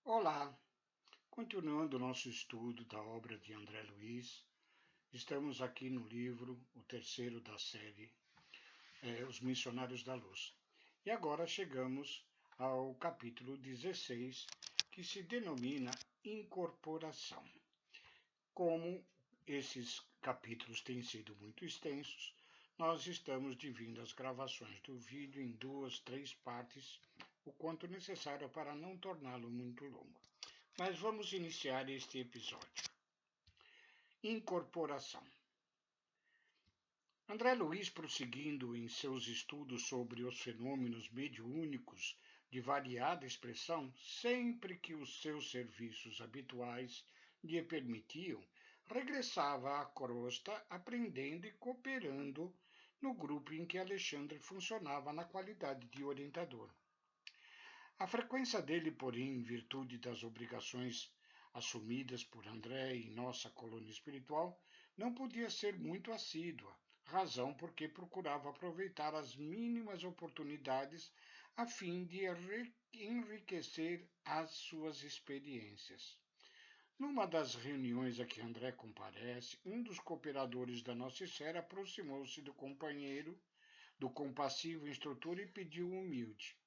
Olá! Continuando o nosso estudo da obra de André Luiz, estamos aqui no livro, o terceiro da série, Os Missionários da Luz. E agora chegamos ao capítulo 16, que se denomina Incorporação. Como esses capítulos têm sido muito extensos, nós estamos dividindo as gravações do vídeo em 2, 3 partes, o quanto necessário para não torná-lo muito longo. Mas vamos iniciar este episódio. Incorporação. André Luiz, prosseguindo em seus estudos sobre os fenômenos mediúnicos de variada expressão, sempre que os seus serviços habituais lhe permitiam, regressava à crosta aprendendo e cooperando no grupo em que Alexandre funcionava na qualidade de orientador. A frequência dele, porém, em virtude das obrigações assumidas por André em nossa colônia espiritual, não podia ser muito assídua, razão porque procurava aproveitar as mínimas oportunidades a fim de enriquecer as suas experiências. Numa das reuniões a que André comparece, um dos cooperadores da nossa esfera aproximou-se do companheiro, do compassivo instrutor e pediu humilde: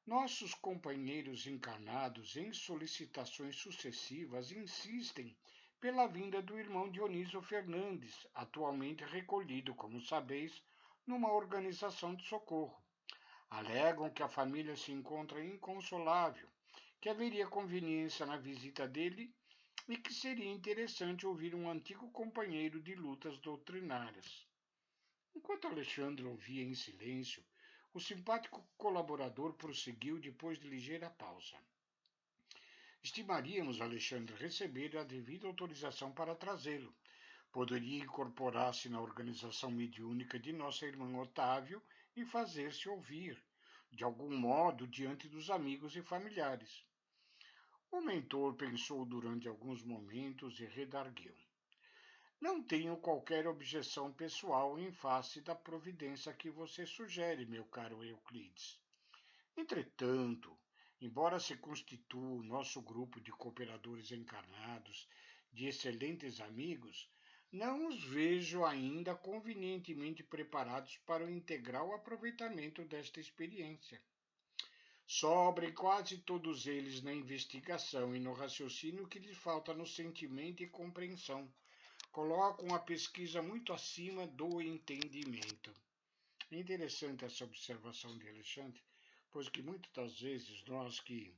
nossos companheiros encarnados, em solicitações sucessivas, insistem pela vinda do irmão Dionísio Fernandes, atualmente recolhido, como sabeis, numa organização de socorro. Alegam que a família se encontra inconsolável, que haveria conveniência na visita dele e que seria interessante ouvir um antigo companheiro de lutas doutrinárias. Enquanto Alexandre ouvia em silêncio, o simpático colaborador prosseguiu depois de ligeira pausa. Estimaríamos, Alexandre, receber a devida autorização para trazê-lo. Poderia incorporar-se na organização mediúnica de nossa irmã Otávio e fazer-se ouvir, de algum modo, diante dos amigos e familiares. O mentor pensou durante alguns momentos e redarguiu: não tenho qualquer objeção pessoal em face da providência que você sugere, meu caro Euclides. Entretanto, embora se constitua o nosso grupo de cooperadores encarnados, de excelentes amigos, não os vejo ainda convenientemente preparados para o integral aproveitamento desta experiência. Sobrem quase todos eles na investigação e no raciocínio que lhes falta no sentimento e compreensão. Colocam a pesquisa muito acima do entendimento. É interessante essa observação de Alexandre, pois que muitas das vezes nós que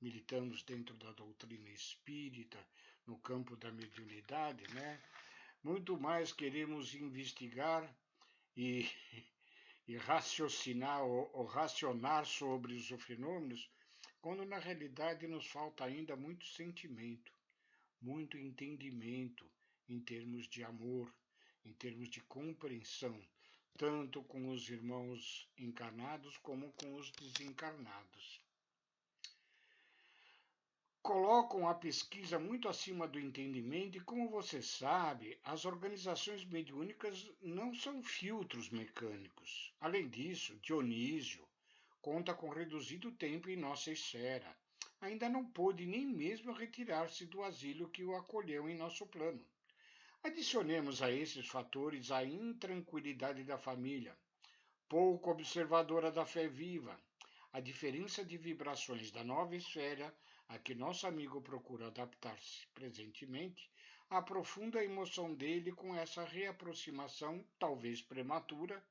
militamos dentro da doutrina espírita, no campo da mediunidade, muito mais queremos investigar e, e raciocinar ou racionar sobre os fenômenos, quando na realidade nos falta ainda muito sentimento, muito entendimento, em termos de amor, em termos de compreensão, tanto com os irmãos encarnados como com os desencarnados. Colocam a pesquisa muito acima do entendimento e, como você sabe, as organizações mediúnicas não são filtros mecânicos. Além disso, Dionísio conta com reduzido tempo em nossa esfera. Ainda não pôde nem mesmo retirar-se do asilo que o acolheu em nosso plano. Adicionemos a esses fatores a intranquilidade da família, pouco observadora da fé viva, a diferença de vibrações da nova esfera a que nosso amigo procura adaptar-se presentemente, a profunda emoção dele com essa reaproximação, talvez prematura,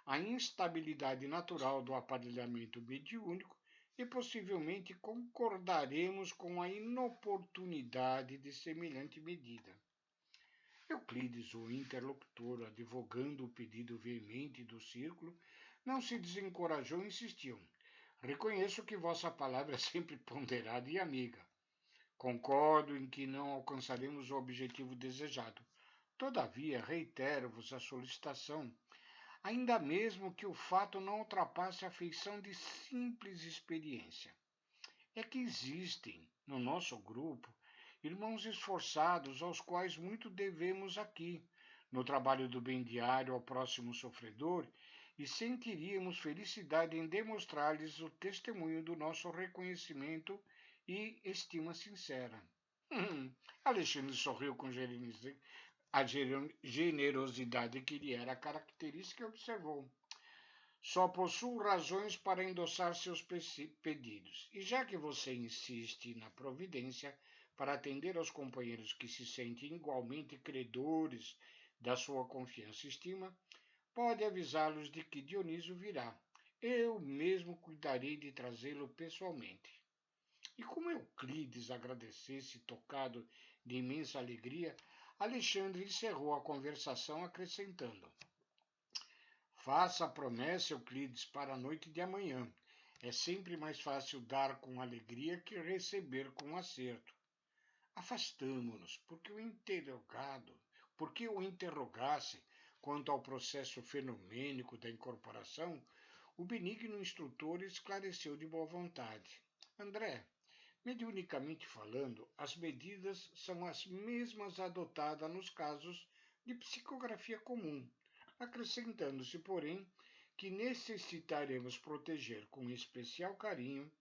a instabilidade natural do aparelhamento mediúnico e possivelmente concordaremos com a inoportunidade de semelhante medida. Euclides, o interlocutor, advogando o pedido veemente do círculo, não se desencorajou e insistiu: reconheço que vossa palavra é sempre ponderada e amiga. Concordo em que não alcançaremos o objetivo desejado. Todavia, reitero-vos a solicitação, ainda mesmo que o fato não ultrapasse a feição de simples experiência. É que existem, no nosso grupo, irmãos esforçados aos quais muito devemos aqui, no trabalho do bem diário ao próximo sofredor, e sentiríamos felicidade em demonstrar-lhes o testemunho do nosso reconhecimento e estima sincera. Alexandre sorriu com a generosidade que lhe era característica e observou: só possuo razões para endossar seus pedidos. E já que você insiste na providência para atender aos companheiros que se sentem igualmente credores da sua confiança e estima, pode avisá-los de que Dionísio virá. Eu mesmo cuidarei de trazê-lo pessoalmente. E como Euclides agradecesse, tocado de imensa alegria, Alexandre encerrou a conversação acrescentando: faça a promessa, Euclides, para a noite de amanhã. É sempre mais fácil dar com alegria que receber com acerto. Afastamo-nos, porque o interrogasse quanto ao processo fenomênico da incorporação, o benigno instrutor esclareceu de boa vontade. André, mediunicamente falando, as medidas são as mesmas adotadas nos casos de psicografia comum, acrescentando-se, porém, que necessitaremos proteger com especial carinho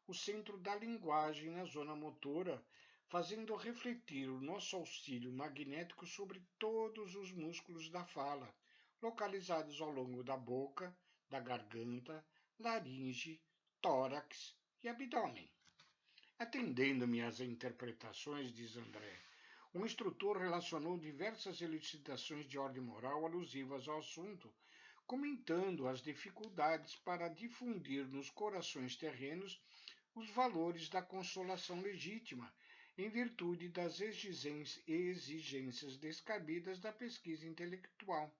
o centro da linguagem na zona motora, fazendo refletir o nosso auxílio magnético sobre todos os músculos da fala, localizados ao longo da boca, da garganta, laringe, tórax e abdômen. Atendendo-me às interpretações, diz André, o instrutor relacionou diversas elucidações de ordem moral alusivas ao assunto, comentando as dificuldades para difundir nos corações terrenos os valores da consolação legítima, em virtude das exigências descabidas da pesquisa intelectual.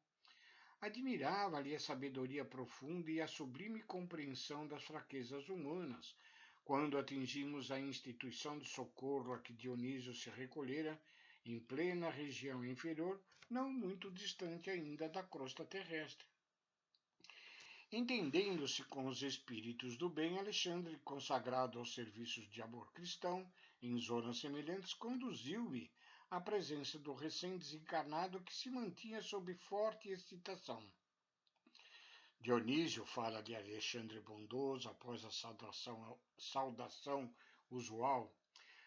Admirava-lhe a sabedoria profunda e a sublime compreensão das fraquezas humanas, quando atingimos a instituição de socorro a que Dionísio se recolhera, em plena região inferior, não muito distante ainda da crosta terrestre. Entendendo-se com os espíritos do bem, Alexandre, consagrado aos serviços de amor cristão, em zonas semelhantes, conduziu-me à presença do recém-desencarnado que se mantinha sob forte excitação. Dionísio fala de Alexandre bondoso após a saudação usual.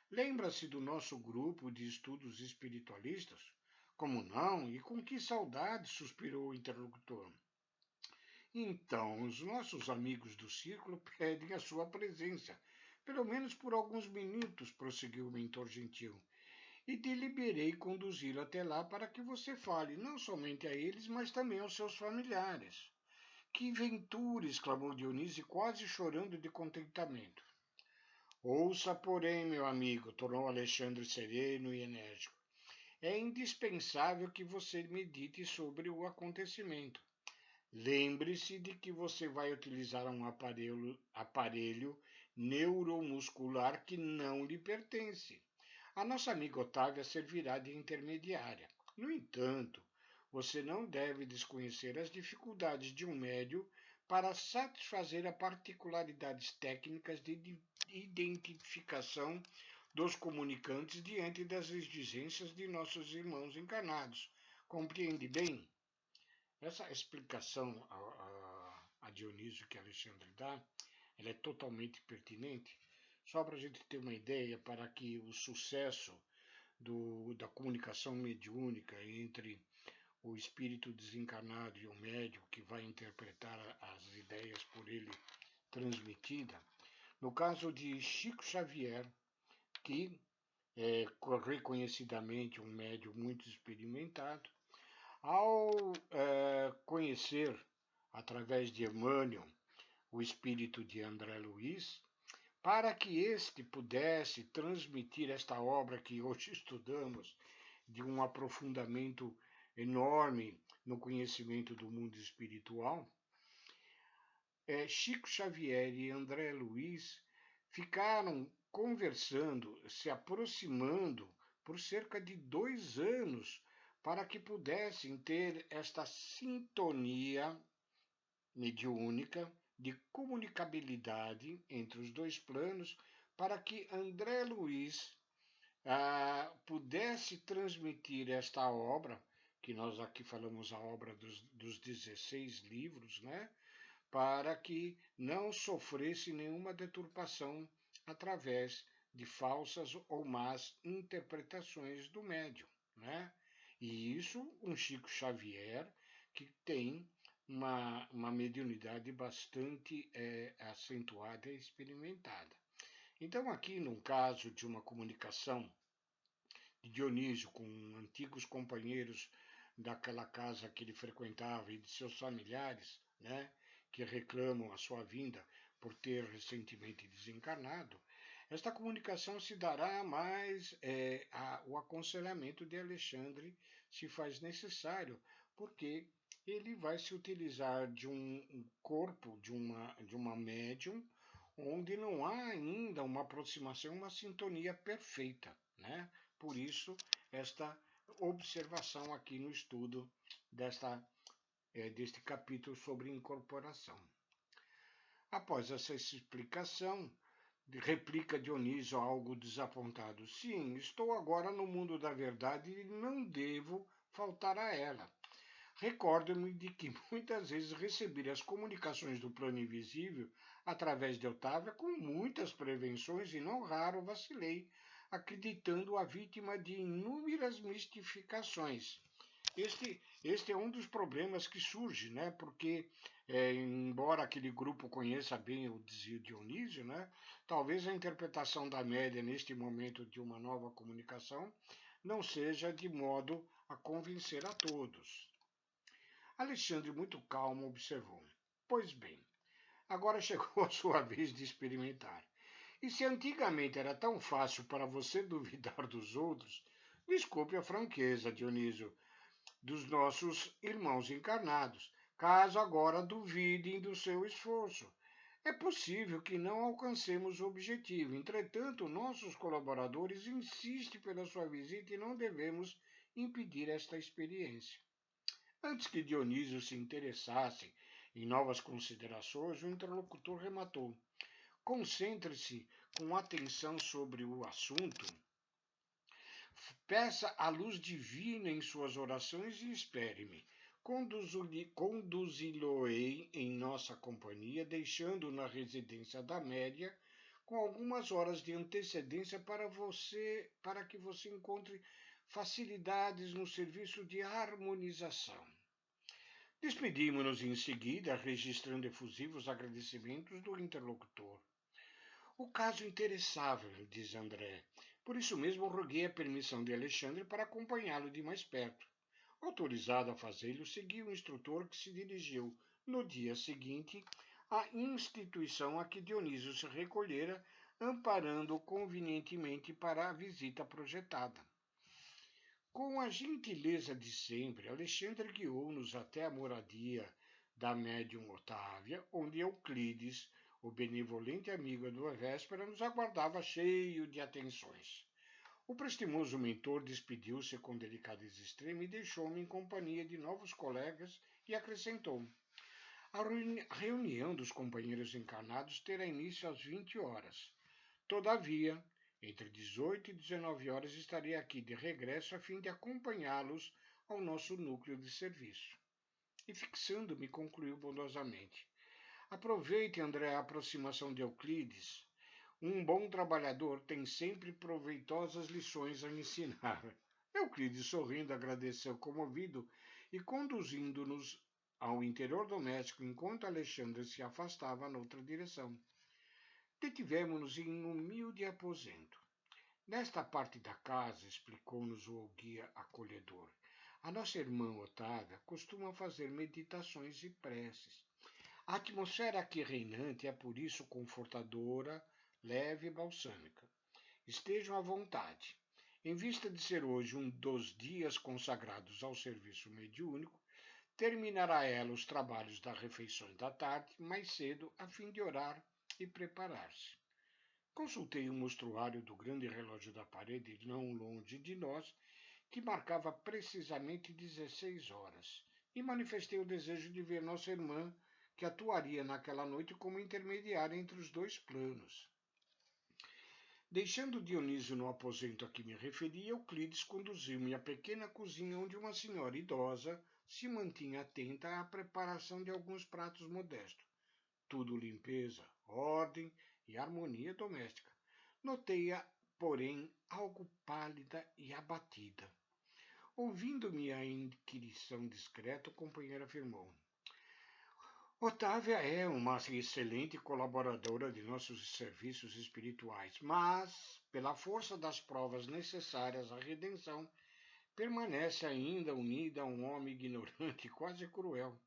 Lembra-se do nosso grupo de estudos espiritualistas? Como não? E com que saudade, suspirou o interlocutor. Então, os nossos amigos do círculo pedem a sua presença, pelo menos por alguns minutos, prosseguiu o mentor gentil, e deliberei conduzi-lo até lá para que você fale, não somente a eles, mas também aos seus familiares. Que ventura! Exclamou Dionísio, quase chorando de contentamento. Ouça, porém, meu amigo, tornou Alexandre sereno e enérgico. É indispensável que você medite sobre o acontecimento. Lembre-se de que você vai utilizar um aparelho neuromuscular que não lhe pertence. A nossa amiga Otávia servirá de intermediária. No entanto, você não deve desconhecer as dificuldades de um médium para satisfazer as particularidades técnicas de identificação dos comunicantes diante das exigências de nossos irmãos encarnados. Compreende bem? Essa explicação a Dionísio que Alexandre dá, ela é totalmente pertinente, só para a gente ter uma ideia, para que o sucesso da comunicação mediúnica entre o espírito desencarnado e o médium que vai interpretar as ideias por ele transmitidas. No caso de Chico Xavier, que é reconhecidamente um médium muito experimentado, ao conhecer, através de Emmanuel, o espírito de André Luiz, para que este pudesse transmitir esta obra que hoje estudamos, de um aprofundamento enorme no conhecimento do mundo espiritual, Chico Xavier e André Luiz ficaram conversando, se aproximando por cerca de 2 anos, para que pudessem ter esta sintonia mediúnica de comunicabilidade entre os dois planos, para que André Luiz pudesse transmitir esta obra, que nós aqui falamos a obra dos 16 livros, né? Para que não sofresse nenhuma deturpação através de falsas ou más interpretações do médium, né? E isso um Chico Xavier que tem uma mediunidade bastante acentuada e experimentada. Então, aqui, num caso de uma comunicação de Dionísio com antigos companheiros daquela casa que ele frequentava e de seus familiares, né, que reclamam a sua vinda por ter recentemente desencarnado, esta comunicação se dará mais o aconselhamento de Alexandre se faz necessário, porque ele vai se utilizar de um corpo de uma médium onde não há ainda uma aproximação, uma sintonia perfeita, né? Por isso, esta observação aqui no estudo deste capítulo sobre incorporação. Após essa explicação, replica Dionísio algo desapontado. Sim, estou agora no mundo da verdade e não devo faltar a ela. Recordo-me de que muitas vezes recebi as comunicações do plano invisível através de Otávia com muitas prevenções e não raro vacilei, acreditando a vítima de inúmeras mistificações. Este é um dos problemas que surge, né? Porque, embora aquele grupo conheça bem o Dionísio, né? Talvez a interpretação da média neste momento de uma nova comunicação não seja de modo a convencer a todos. Alexandre, muito calmo, observou. Pois bem, agora chegou a sua vez de experimentar. E se antigamente era tão fácil para você duvidar dos outros, desculpe a franqueza, Dionísio, dos nossos irmãos encarnados, caso agora duvidem do seu esforço. É possível que não alcancemos o objetivo, entretanto, nossos colaboradores insistem pela sua visita e não devemos impedir esta experiência. Antes que Dionísio se interessasse em novas considerações, o interlocutor rematou. Concentre-se com atenção sobre o assunto. Peça a luz divina em suas orações e espere-me. Conduzi-lo-ei em nossa companhia, deixando na residência da média com algumas horas de antecedência para que você encontre facilidades no serviço de harmonização. Despedimos-nos em seguida, registrando efusivos agradecimentos do interlocutor. O caso interessava, diz André. Por isso mesmo roguei a permissão de Alexandre para acompanhá-lo de mais perto. Autorizado a fazê-lo, segui o instrutor que se dirigiu, no dia seguinte, à instituição a que Dionísio se recolhera, amparando-o convenientemente para a visita projetada. Com a gentileza de sempre, Alexandre guiou-nos até a moradia da médium Otávia, onde Euclides, o benevolente amigo da véspera, nos aguardava cheio de atenções. O prestimoso mentor despediu-se com delicadeza extrema e deixou-me em companhia de novos colegas e acrescentou: a reunião dos companheiros encarnados terá início às 20 horas. Todavia, entre 18 e 19 horas estarei aqui de regresso a fim de acompanhá-los ao nosso núcleo de serviço. E fixando-me, concluiu bondosamente. Aproveite, André, a aproximação de Euclides. Um bom trabalhador tem sempre proveitosas lições a ensinar. Euclides, sorrindo, agradeceu comovido e conduzindo-nos ao interior doméstico enquanto Alexandre se afastava noutra direção. Detivemo-nos em um humilde aposento. Nesta parte da casa, explicou-nos o guia acolhedor, a nossa irmã Otávia costuma fazer meditações e preces. A atmosfera aqui reinante é por isso confortadora, leve e balsâmica. Estejam à vontade. Em vista de ser hoje um dos dias consagrados ao serviço mediúnico, terminará ela os trabalhos das refeições da tarde mais cedo a fim de orar e preparar-se. Consultei o mostruário do grande relógio da parede, não longe de nós, que marcava precisamente 16 horas, e manifestei o desejo de ver nossa irmã, que atuaria naquela noite como intermediária entre os dois planos. Deixando Dionísio no aposento a que me referi, Euclides conduziu-me à pequena cozinha onde uma senhora idosa se mantinha atenta à preparação de alguns pratos modestos. Tudo limpeza, ordem e harmonia doméstica. Notei-a, porém, algo pálida e abatida. Ouvindo minha inquirição discreta, o companheiro afirmou: Otávia é uma excelente colaboradora de nossos serviços espirituais, mas, pela força das provas necessárias à redenção, permanece ainda unida a um homem ignorante e quase cruel.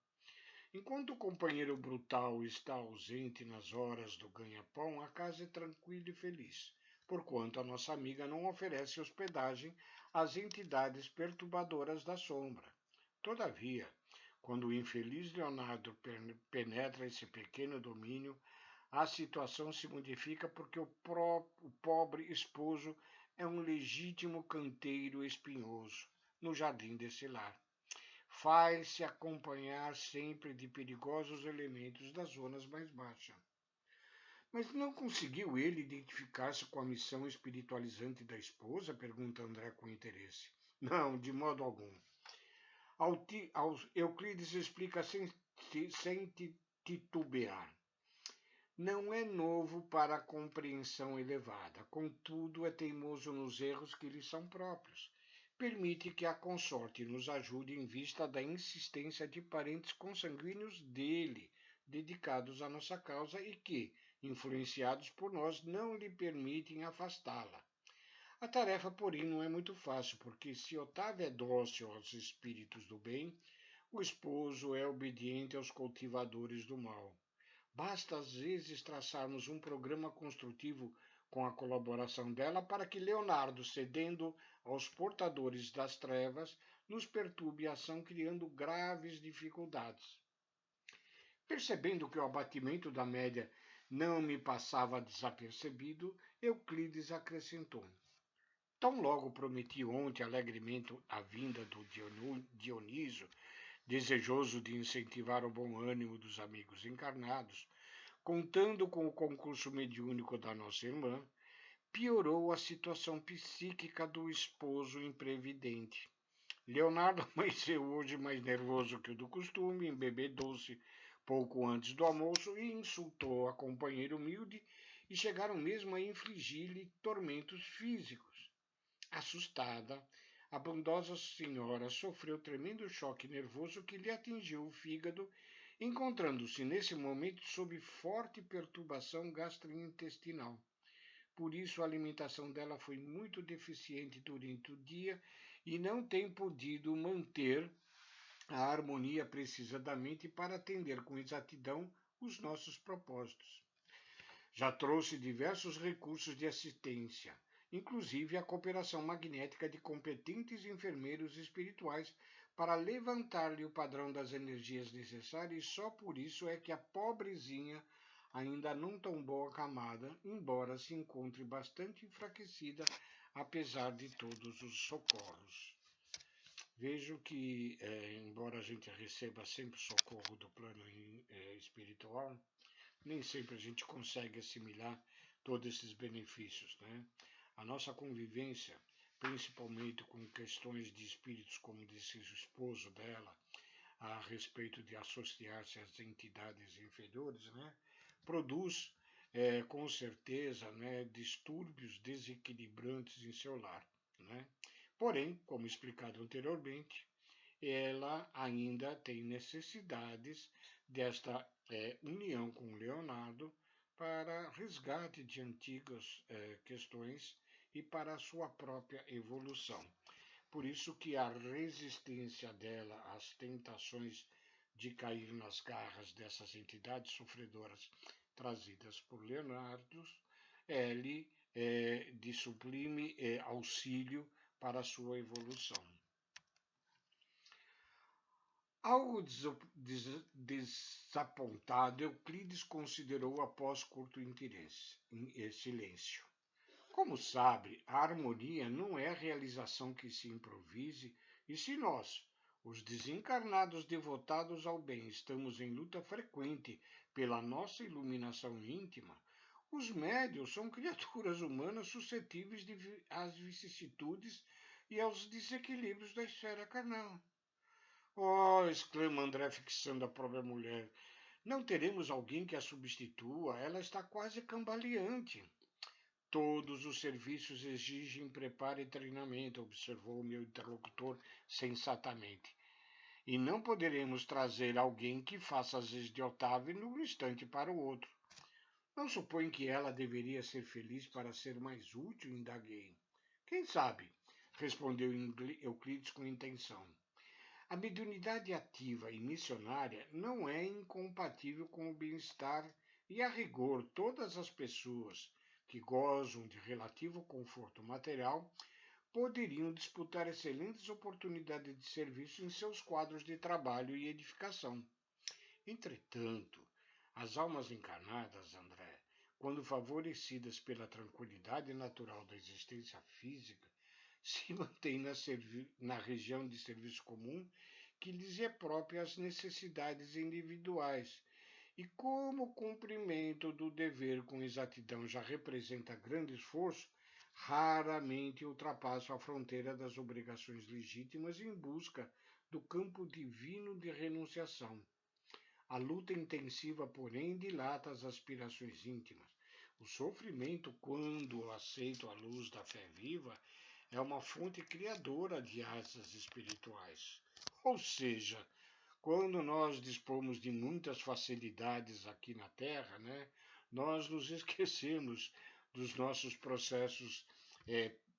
Enquanto o companheiro brutal está ausente nas horas do ganha-pão, a casa é tranquila e feliz, porquanto a nossa amiga não oferece hospedagem às entidades perturbadoras da sombra. Todavia, quando o infeliz Leonardo penetra esse pequeno domínio, a situação se modifica porque o pobre esposo é um legítimo canteiro espinhoso no jardim desse lar. Faz-se acompanhar sempre de perigosos elementos das zonas mais baixas. Mas não conseguiu ele identificar-se com a missão espiritualizante da esposa? Pergunta André com interesse. Não, de modo algum. Euclides explica sem titubear. Não é novo para a compreensão elevada, contudo é teimoso nos erros que lhe são próprios. Permite que a consorte nos ajude em vista da insistência de parentes consanguíneos dele, dedicados à nossa causa e que, influenciados por nós, não lhe permitem afastá-la. A tarefa, porém, não é muito fácil, porque se Otávio é dócil aos espíritos do bem, o esposo é obediente aos cultivadores do mal. Basta às vezes traçarmos um programa construtivo com a colaboração dela para que Leonardo, cedendo aos portadores das trevas, nos perturbe a ação, criando graves dificuldades. Percebendo que o abatimento da média não me passava desapercebido, Euclides acrescentou: Tão logo prometi ontem alegremente a vinda do Dionísio, desejoso de incentivar o bom ânimo dos amigos encarnados, contando com o concurso mediúnico da nossa irmã, piorou a situação psíquica do esposo imprevidente. Leonardo amanheceu hoje mais nervoso que o do costume, embebedou-se pouco antes do almoço e insultou a companheira humilde e chegaram mesmo a infligir-lhe tormentos físicos. Assustada, a bondosa senhora sofreu tremendo choque nervoso que lhe atingiu o fígado, encontrando-se nesse momento sob forte perturbação gastrointestinal. Por isso, a alimentação dela foi muito deficiente durante o dia e não tem podido manter a harmonia precisa da mente para atender com exatidão os nossos propósitos. Já trouxe diversos recursos de assistência, inclusive a cooperação magnética de competentes enfermeiros espirituais para levantar-lhe o padrão das energias necessárias, e só por isso é que a pobrezinha ainda não tombou a camada, embora se encontre bastante enfraquecida, apesar de todos os socorros. Vejo que, embora a gente receba sempre socorro do plano espiritual, nem sempre a gente consegue assimilar todos esses benefícios, né? A nossa convivência, principalmente com questões de espíritos, como disse o esposo dela, a respeito de associar-se às entidades inferiores, né? Produz, com certeza, né, distúrbios desequilibrantes em seu lar, né? Porém, como explicado anteriormente, ela ainda tem necessidades desta união com Leonardo para resgate de antigas questões e para a sua própria evolução. Por isso que a resistência dela às tentações de cair nas garras dessas entidades sofredoras trazidas por Leonardo é-lhe de sublime auxílio para a sua evolução. Algo desapontado, Euclides considerou após curto interesse, em silêncio. Como sabe, a harmonia não é a realização que se improvise, e se nós, os desencarnados devotados ao bem, estamos em luta frequente pela nossa iluminação íntima, os médios são criaturas humanas suscetíveis às vicissitudes e aos desequilíbrios da esfera carnal. Oh, exclama André, fixando a própria mulher. Não teremos alguém que a substitua? Ela está quase cambaleante. Todos os serviços exigem preparo e treinamento, observou meu interlocutor sensatamente. E não poderemos trazer alguém que faça as vezes de Otávio de um instante para o outro. Não supõe que ela deveria ser feliz para ser mais útil, indaguei. Quem sabe? Respondeu Euclides com intenção. A mediunidade ativa e missionária não é incompatível com o bem-estar e, a rigor, todas as pessoas que gozam de relativo conforto material poderiam disputar excelentes oportunidades de serviço em seus quadros de trabalho e edificação. Entretanto, as almas encarnadas, André, quando favorecidas pela tranquilidade natural da existência física, se mantêm na região de serviço comum que lhes é própria às necessidades individuais. E como o cumprimento do dever com exatidão já representa grande esforço, raramente ultrapassam a fronteira das obrigações legítimas em busca do campo divino de renunciação. A luta intensiva, porém, dilata as aspirações íntimas. O sofrimento, quando aceito à luz da fé viva, é uma fonte criadora de asas espirituais. Ou seja, quando nós dispomos de muitas facilidades aqui na Terra, né, nós nos esquecemos dos nossos processos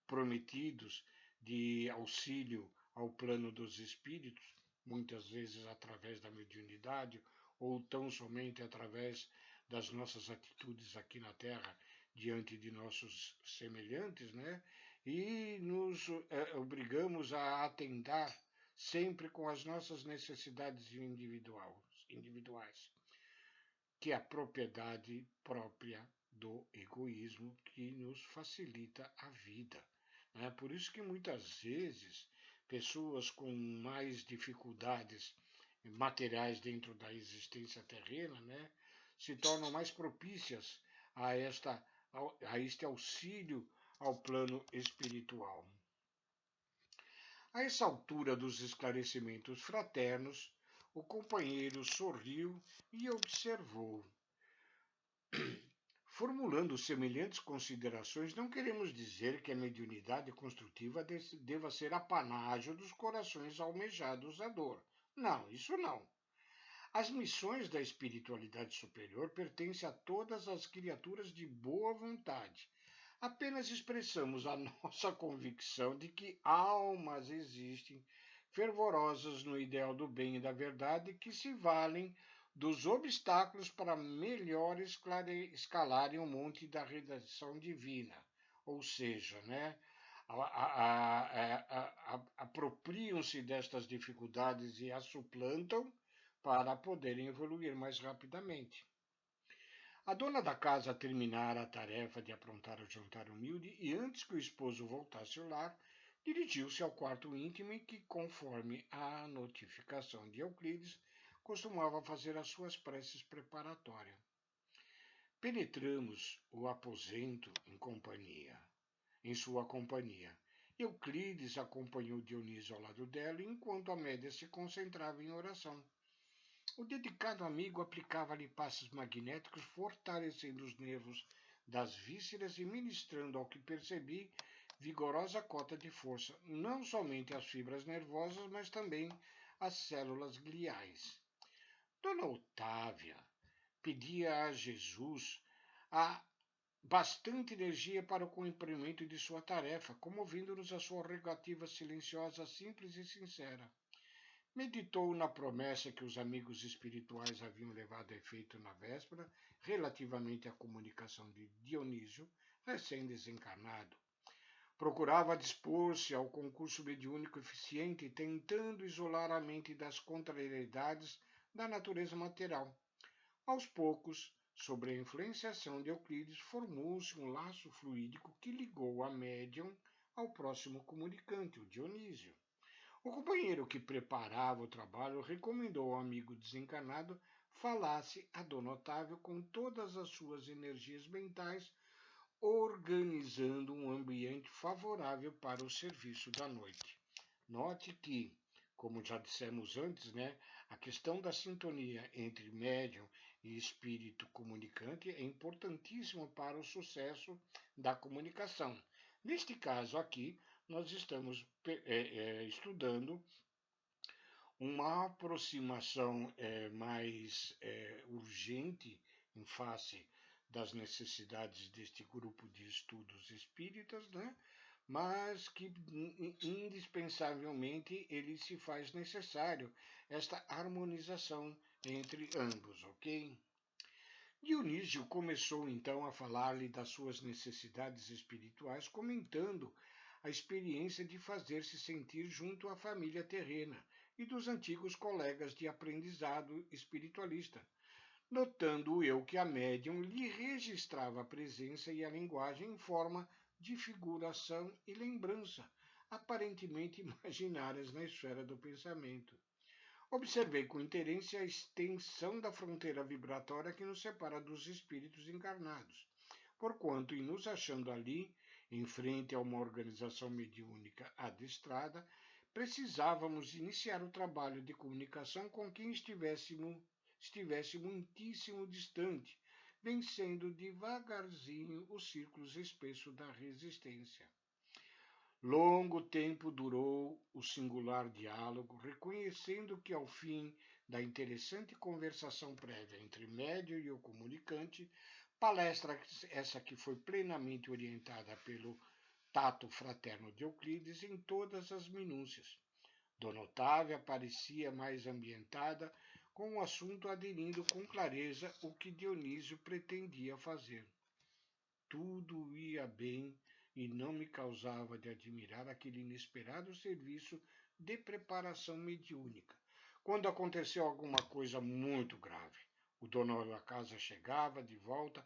prometidos de auxílio ao plano dos espíritos, muitas vezes através da mediunidade ou tão somente através das nossas atitudes aqui na Terra diante de nossos semelhantes, né? E nos obrigamos a atentar sempre com as nossas necessidades individuais, que é a propriedade própria do egoísmo que nos facilita a vida. Né? Por isso que muitas vezes pessoas com mais dificuldades materiais dentro da existência terrena, né, se tornam mais propícias a este auxílio ao plano espiritual. A essa altura dos esclarecimentos fraternos, o companheiro sorriu e observou. Formulando semelhantes considerações, não queremos dizer que a mediunidade construtiva deva ser apanágio dos corações almejados à dor. Não, isso não. As missões da espiritualidade superior pertencem a todas as criaturas de boa vontade. Apenas expressamos a nossa convicção de que almas existem fervorosas no ideal do bem e da verdade que se valem dos obstáculos para melhor escalarem o monte da redenção divina. Ou seja, né, apropriam-se destas dificuldades e as suplantam para poderem evoluir mais rapidamente. A dona da casa terminara a tarefa de aprontar o jantar humilde e, antes que o esposo voltasse ao lar, dirigiu-se ao quarto íntimo em que, conforme a notificação de Euclides, costumava fazer as suas preces preparatórias. Penetramos o aposento em sua companhia. Euclides acompanhou Dionísio ao lado dela enquanto a média se concentrava em oração. O dedicado amigo aplicava-lhe passes magnéticos, fortalecendo os nervos das vísceras e ministrando, ao que percebi, vigorosa cota de força, não somente às fibras nervosas, mas também às células gliais. Dona Otávia pedia a Jesus a bastante energia para o cumprimento de sua tarefa, comovendo-nos a sua rogativa silenciosa, simples e sincera. Meditou na promessa que os amigos espirituais haviam levado a efeito na véspera, relativamente à comunicação de Dionísio, recém-desencarnado. Procurava dispor-se ao concurso mediúnico eficiente, tentando isolar a mente das contrariedades da natureza material. Aos poucos, sob a influenciação de Euclides, formou-se um laço fluídico que ligou a médium ao próximo comunicante, o Dionísio. O companheiro que preparava o trabalho recomendou ao amigo desencarnado falasse a Dona Otávio com todas as suas energias mentais, organizando um ambiente favorável para o serviço da noite. Note que, como já dissemos antes, né, a questão da sintonia entre médium e espírito comunicante é importantíssimo para o sucesso da comunicação. Neste caso aqui, nós estamos estudando uma aproximação mais urgente em face das necessidades deste grupo de estudos espíritas, né? Mas que indispensavelmente ele se faz necessário esta harmonização entre ambos, ok? Dionísio começou então a falar-lhe das suas necessidades espirituais, comentando a experiência de fazer-se sentir junto à família terrena e dos antigos colegas de aprendizado espiritualista, notando eu que a médium lhe registrava a presença e a linguagem em forma de figuração e lembrança, aparentemente imaginárias na esfera do pensamento. Observei com interesse a extensão da fronteira vibratória que nos separa dos espíritos encarnados, porquanto, em nos achando ali, em frente a uma organização mediúnica adestrada, precisávamos iniciar o trabalho de comunicação com quem estivesse muitíssimo distante, vencendo devagarzinho os círculos espessos da resistência. Longo tempo durou o singular diálogo, reconhecendo que, ao fim da interessante conversação prévia entre médium e o comunicante, palestra essa que foi plenamente orientada pelo tato fraterno de Euclides em todas as minúcias. Dona Otávia parecia mais ambientada, com o assunto aderindo com clareza o que Dionísio pretendia fazer. Tudo ia bem e não me causava de admirar aquele inesperado serviço de preparação mediúnica, quando aconteceu alguma coisa muito grave. O dono da casa chegava de volta,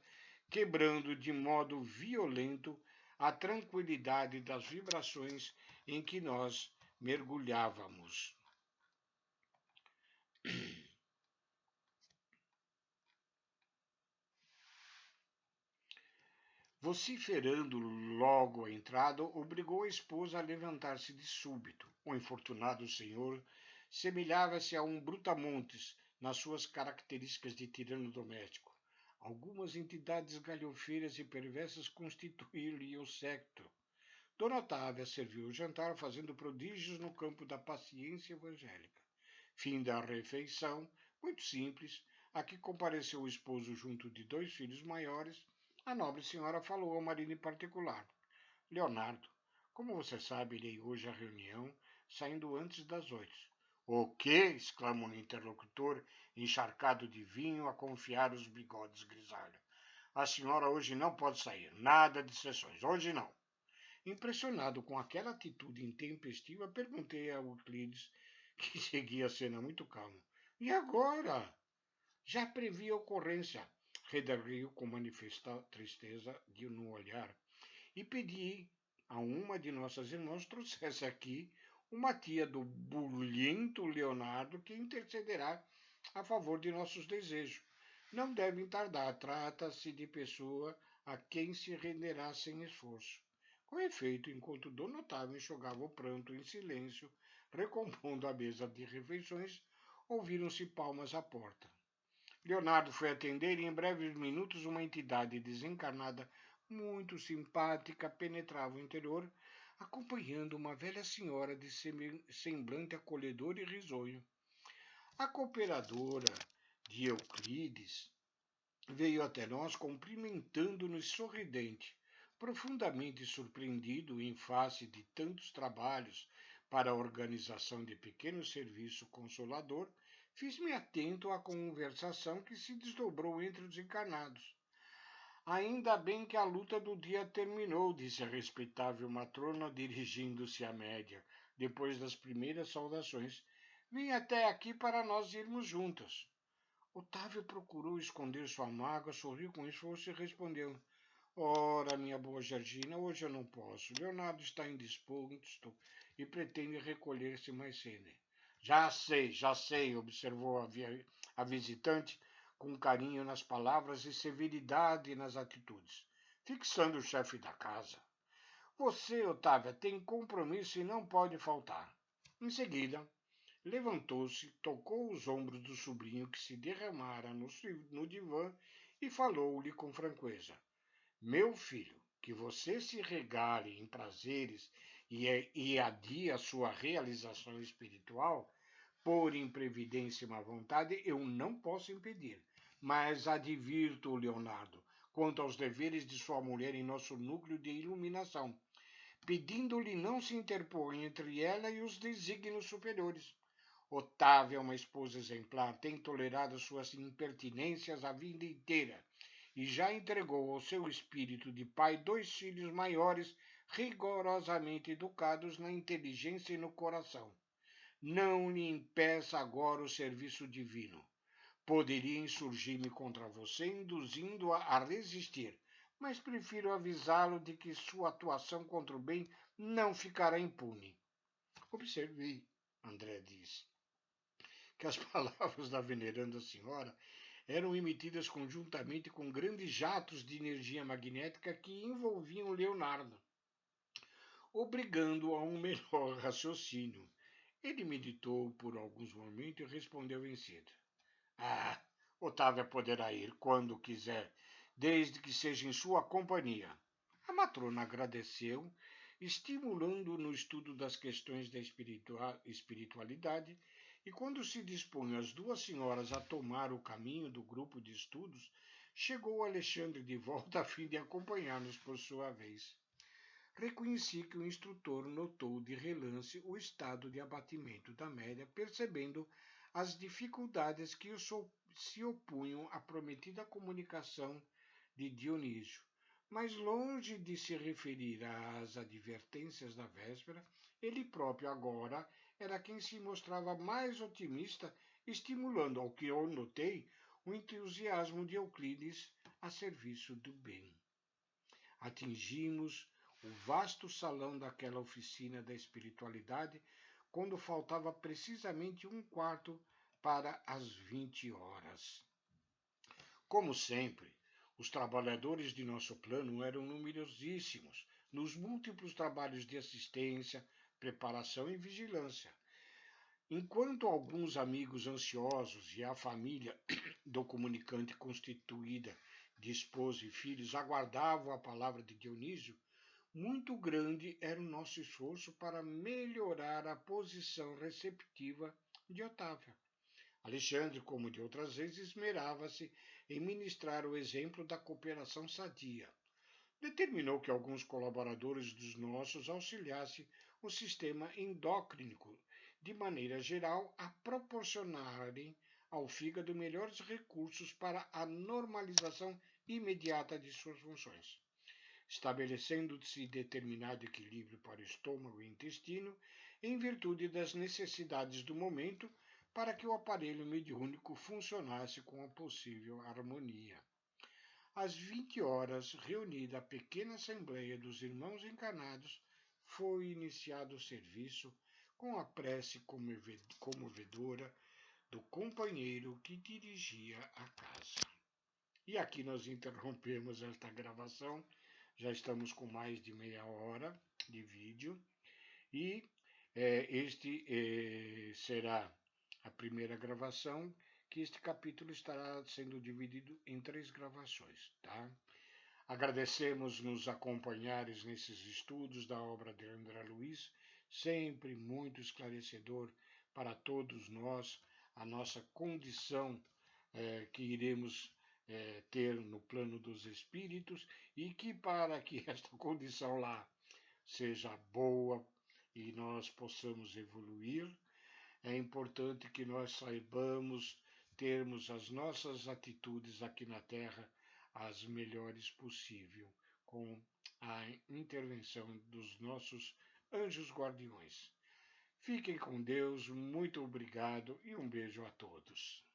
quebrando de modo violento a tranquilidade das vibrações em que nós mergulhávamos. Vociferando logo a entrada, obrigou a esposa a levantar-se de súbito. O infortunado senhor semelhava-se a um brutamontes nas suas características de tirano doméstico. Algumas entidades galhofeiras e perversas constituíram-lhe o secto. Dona Otávia serviu o jantar, fazendo prodígios no campo da paciência evangélica. Fim da refeição, muito simples, a que compareceu o esposo junto de 2 filhos maiores. A nobre senhora falou ao marido em particular. Leonardo, como você sabe, irei hoje à reunião, saindo antes das 8. O quê? Exclamou o interlocutor, encharcado de vinho, a confiar os bigodes grisalhos. A senhora hoje não pode sair. Nada de sessões. Hoje não. Impressionado com aquela atitude intempestiva, perguntei a Euclides, que seguia a cena muito calmo. E agora? Já previ a ocorrência, redarguiu com manifesta tristeza no olhar, e pedi a uma de nossas irmãs trouxesse aqui uma tia do bulhento Leonardo que intercederá a favor de nossos desejos. Não devem tardar, trata-se de pessoa a quem se renderá sem esforço. Com efeito, enquanto Dona Otávia enxugava o pranto em silêncio, recompondo a mesa de refeições, ouviram-se palmas à porta. Leonardo foi atender e em breves minutos uma entidade desencarnada muito simpática penetrava o interior, acompanhando uma velha senhora de semblante acolhedor e risonho. A cooperadora de Euclides veio até nós cumprimentando-nos sorridente, profundamente surpreendido em face de tantos trabalhos para a organização de pequeno serviço consolador. Fiz-me atento à conversação que se desdobrou entre os encarnados. Ainda bem que a luta do dia terminou, disse a respeitável matrona, dirigindo-se à média, depois das primeiras saudações. Vim até aqui para nós irmos juntas. Otávio procurou esconder sua mágoa, sorriu com esforço e respondeu. Ora, minha boa Georgina, hoje eu não posso. Leonardo está indisposto e pretende recolher-se mais cedo. Já sei, observou a visitante com carinho nas palavras e severidade nas atitudes, fixando o chefe da casa. Você, Otávia, tem compromisso e não pode faltar. Em seguida, Levantou-se, tocou os ombros do sobrinho que se derramara no divã e falou-lhe com franqueza: Meu filho, que você se regale em prazeres e adie a sua realização espiritual, por imprevidência e má vontade, eu não posso impedir. Mas advirto, Leonardo, quanto aos deveres de sua mulher em nosso núcleo de iluminação, pedindo-lhe não se interpor entre ela e os desígnios superiores. Otávia é uma esposa exemplar, tem tolerado suas impertinências a vida inteira e já entregou ao seu espírito de pai 2 filhos maiores, rigorosamente educados na inteligência e no coração. Não lhe impeça agora o serviço divino. Poderia insurgir-me contra você, induzindo-a a resistir, mas prefiro avisá-lo de que sua atuação contra o bem não ficará impune. Observei, André disse, que as palavras da veneranda senhora eram emitidas conjuntamente com grandes jatos de energia magnética que envolviam Leonardo, obrigando-o a um melhor raciocínio. Ele meditou por alguns momentos e respondeu em seguida: Ah, Otávia poderá ir quando quiser, desde que seja em sua companhia. A matrona agradeceu, estimulando-o no estudo das questões da espiritualidade, e quando se dispunham as duas senhoras a tomar o caminho do grupo de estudos, chegou Alexandre de volta a fim de acompanhar-nos por sua vez. Reconheci que o instrutor notou de relance o estado de abatimento da Amélia, percebendo as dificuldades que se opunham à prometida comunicação de Dionísio. Mas longe de se referir às advertências da véspera, ele próprio agora era quem se mostrava mais otimista, estimulando, ao que eu notei, o entusiasmo de Euclides a serviço do bem. Atingimos o vasto salão daquela oficina da espiritualidade quando faltava precisamente um quarto para as 20 horas. Como sempre, os trabalhadores de nosso plano eram numerosíssimos nos múltiplos trabalhos de assistência, preparação e vigilância. Enquanto alguns amigos ansiosos e a família do comunicante constituída de esposa e filhos aguardavam a palavra de Dionísio, muito grande era o nosso esforço para melhorar a posição receptiva de Otávia. Alexandre, como de outras vezes, esmerava-se em ministrar o exemplo da cooperação sadia. Determinou que alguns colaboradores dos nossos auxiliassem o sistema endócrino, de maneira geral, a proporcionarem ao fígado melhores recursos para a normalização imediata de suas funções, estabelecendo-se determinado equilíbrio para o estômago e intestino, em virtude das necessidades do momento, para que o aparelho mediúnico funcionasse com a possível harmonia. Às 20 horas, reunida a pequena assembleia dos irmãos encarnados, foi iniciado o serviço com a prece comovedora do companheiro que dirigia a casa. E aqui nós interrompemos esta gravação, já estamos com mais de meia hora de vídeo, e este será a primeira gravação, que este capítulo estará sendo dividido em 3 gravações, tá? Agradecemos nos acompanhares nesses estudos da obra de André Luiz, sempre muito esclarecedor para todos nós, a nossa condição que iremos ter no plano dos espíritos, e que para que esta condição lá seja boa e nós possamos evoluir, é importante que nós saibamos termos as nossas atitudes aqui na Terra as melhores possível, com a intervenção dos nossos anjos guardiões. Fiquem com Deus, muito obrigado e um beijo a todos.